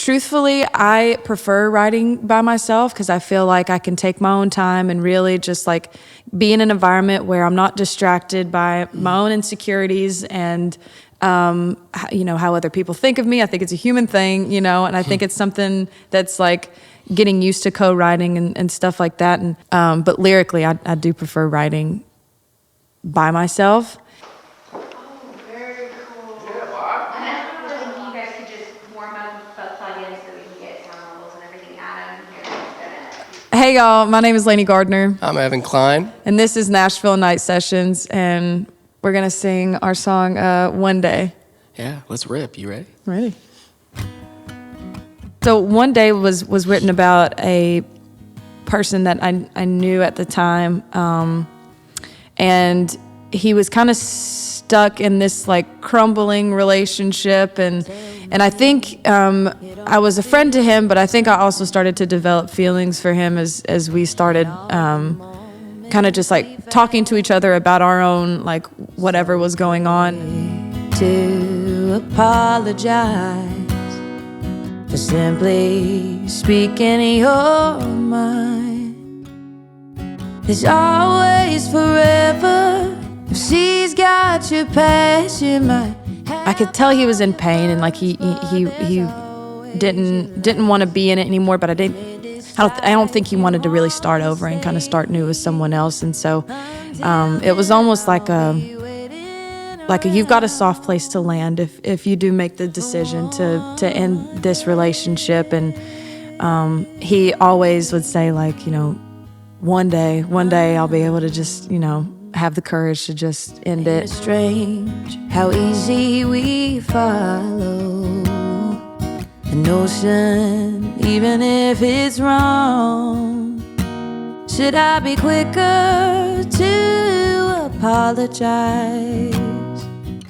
Truthfully, I prefer writing by myself because I feel like I can take my own time and really just like be in an environment where I'm not distracted by my own insecurities and, how other people think of me. I think it's a human thing, and I think it's something that's like getting used to co-writing and stuff like that. And but lyrically, I do prefer writing by myself. Hey y'all, my name is Lanie Gardner. I'm Evan Klein. And this is Nashville Night Sessions, and we're gonna sing our song, One Day. Yeah, let's rip. You ready? Ready. So One Day was written about a person that I knew at the time, and he was kind of stuck in this like crumbling relationship, and I think I was a friend to him, but I think I also started to develop feelings for him as we started kind of just like talking to each other about our own like whatever was going on. To apologize for simply speaking your mind. There's always forever. If she's got your past, you might. I could tell he was in pain and like he didn't want to be in it anymore, but I don't think he wanted to really start over and kind of start new with someone else. And so it was almost like a you've got a soft place to land if you do make the decision to end this relationship. And he always would say like, one day I'll be able to just, have the courage to just end it. It's strange how easy we follow the notion, even if it's wrong. Should I be quicker to apologize?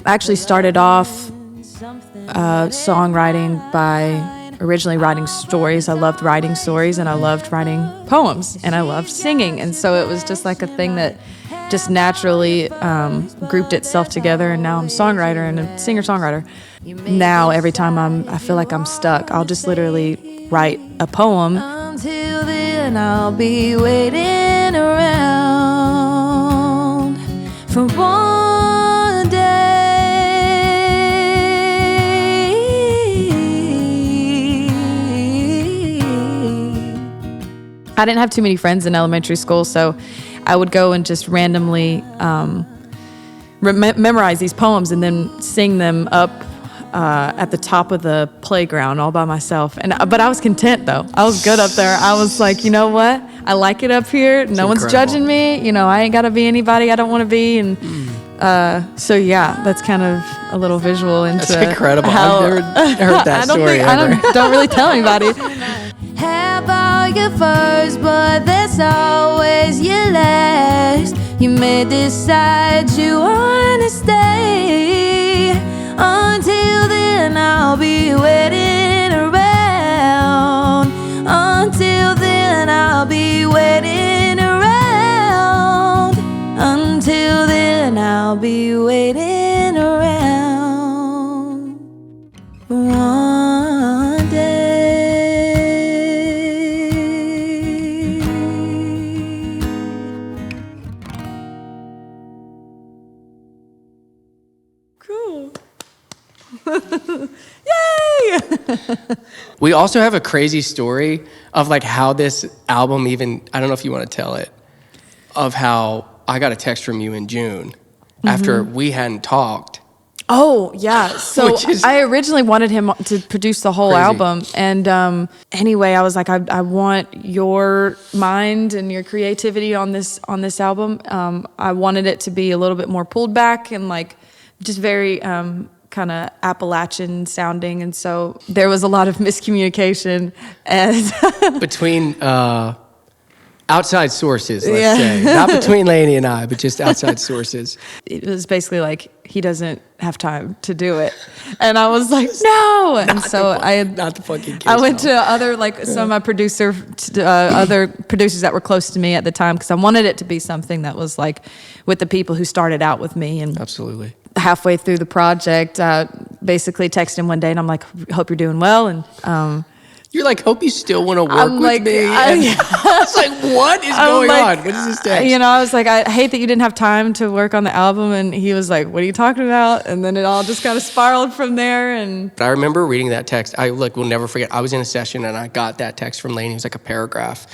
I actually started off songwriting by originally writing stories. I loved writing stories, and I loved writing poems, and I loved singing. And so it was just like a thing that just naturally grouped itself together, and now I'm a songwriter and a singer-songwriter. Now every time I feel like I'm stuck, I'll just literally write a poem. Until then I'll be waiting around for one day. I didn't have too many friends in elementary school, so I would go and just randomly memorize these poems and then sing them up at the top of the playground all by myself. But I was content, though. I was good up there. I was like, you know what? I like it up here. No one's judging me. I ain't got to be anybody I don't want to be. And so, yeah, that's kind of a little visual into That's incredible. How, I've never heard that story ever. I don't really tell anybody. Have all your first, but there's always your last. You may decide you want to stay. Until then, I'll be waiting around. Until then, I'll be waiting around. Until then, I'll be waiting around. One day. Cool. Yay! We also have a crazy story of like how this album even, I don't know if you want to tell it, of how I got a text from you in June after we hadn't talked. Oh, yeah. So I originally wanted him to produce the whole album. And anyway, I was like, I want your mind and your creativity on this album. I wanted it to be a little bit more pulled back and like just very kind of Appalachian sounding. And so there was a lot of miscommunication and between outside sources, let's say. Not between Lanie and I, but just outside sources. It was basically like, he doesn't have time to do it. And I was like, no! And so not the fucking case. I went to other, like, some of my other producers that were close to me at the time, because I wanted it to be something that was, like, with the people who started out with me. And absolutely. Halfway through the project, basically texted him one day, and I'm like, hope you're doing well. And you're like, hope you still want to work I'm with like, me. It's like, what is going on? What is this text? You know, I was like, I hate that you didn't have time to work on the album. And he was like, what are you talking about? And then it all just kind of spiraled from there. And I remember reading that text. We'll never forget. I was in a session and I got that text from Lanie. It was like a paragraph.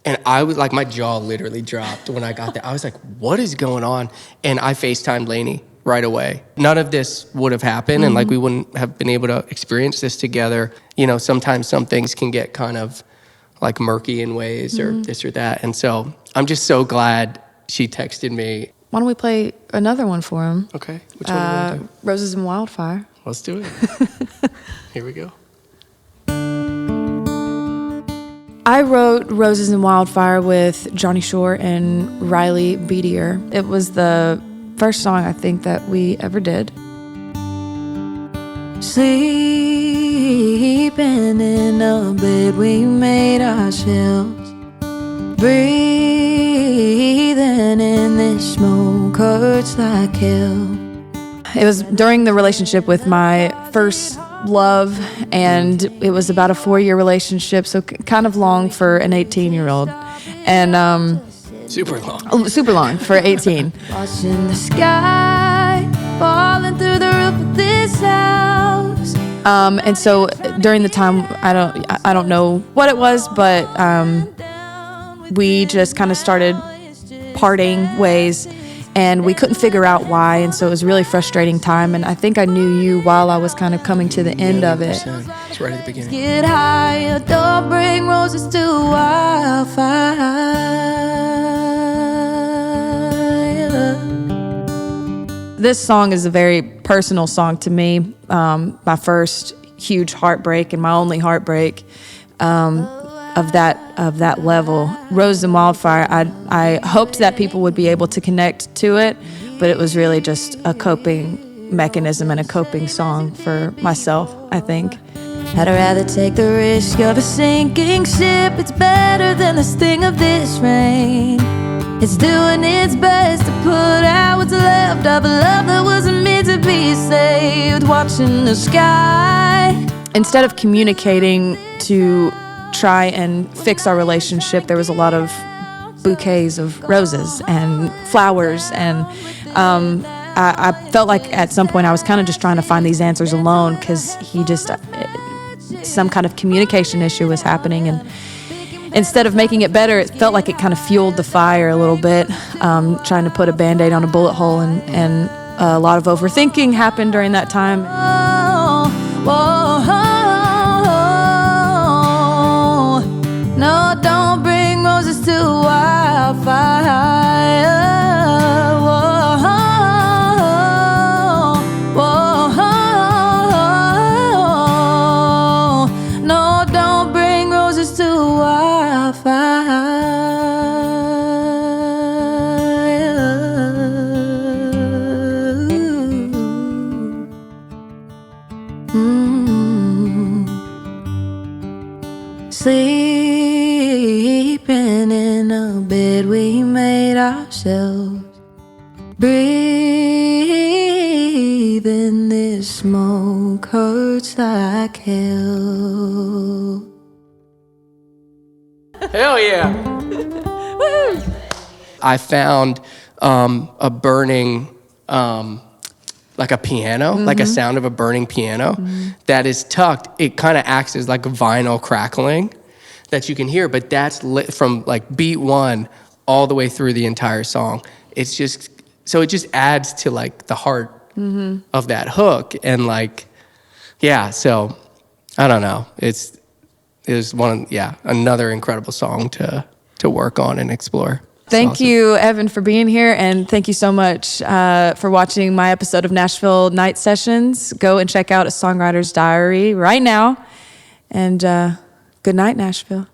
And I was like, my jaw literally dropped when I got that. I was like, what is going on? And I FaceTimed Lanie right away. None of this would have happened, and like we wouldn't have been able to experience this together. You know, sometimes some things can get kind of like murky in ways or this or that. And so I'm just so glad she texted me. Why don't we play another one for him? Okay. Which one do you want to do? Roses in Wildfire. Let's do it. Here we go. I wrote Roses in Wildfire with Johnny Shore and Riley Beatier. It was the first song I think that we ever did. Sleeping in a bed we made ourselves, breathing in this smoke hurts like hell. It was during the relationship with my first love, and it was about a 4-year relationship, so kind of long for an 18-year-old. And super long. Super long for 18. Watching the sky falling through the roof of this house. And so during the time, I don't know what it was, but we just kind of started parting ways, and we couldn't figure out why, and so it was a really frustrating time. And I think I knew you while I was kind of coming to the end of it. It's right at the beginning. Get higher, don't bring roses to wildfire. This song is a very personal song to me. My first huge heartbreak and my only heartbreak of that level. Rose and Wildfire, I hoped that people would be able to connect to it, but it was really just a coping mechanism and a coping song for myself, I think. I'd rather take the risk of a sinking ship. It's better than the sting of this rain. It's doing its best to put out what's left of a love that wasn't meant to be saved. Watching the sky. Instead of communicating to try and fix our relationship, there was a lot of bouquets of roses and flowers, and I felt like at some point I was kind of just trying to find these answers alone, because he just some kind of communication issue was happening, and instead of making it better, it felt like it kind of fueled the fire a little bit, trying to put a Band-Aid on a bullet hole, and a lot of overthinking happened during that time. No, don't bring roses to wildfire. No, don't bring roses to wildfire. Sleeping in a bed we made ourselves, breathing this smoke hurts like hell. Hell yeah. Woo! I found a burning, like a piano, like a sound of a burning piano that is tucked. It kind of acts as like a vinyl crackling that you can hear, but that's lit from like beat one all the way through the entire song. It's just, so it just adds to like the heart of that hook. And like, yeah, so I don't know. It was another incredible song to work on and explore. Thank you, Evan, for being here, and thank you so much for watching my episode of Nashville Night Sessions. Go and check out A Songwriter's Diary right now, and good night, Nashville.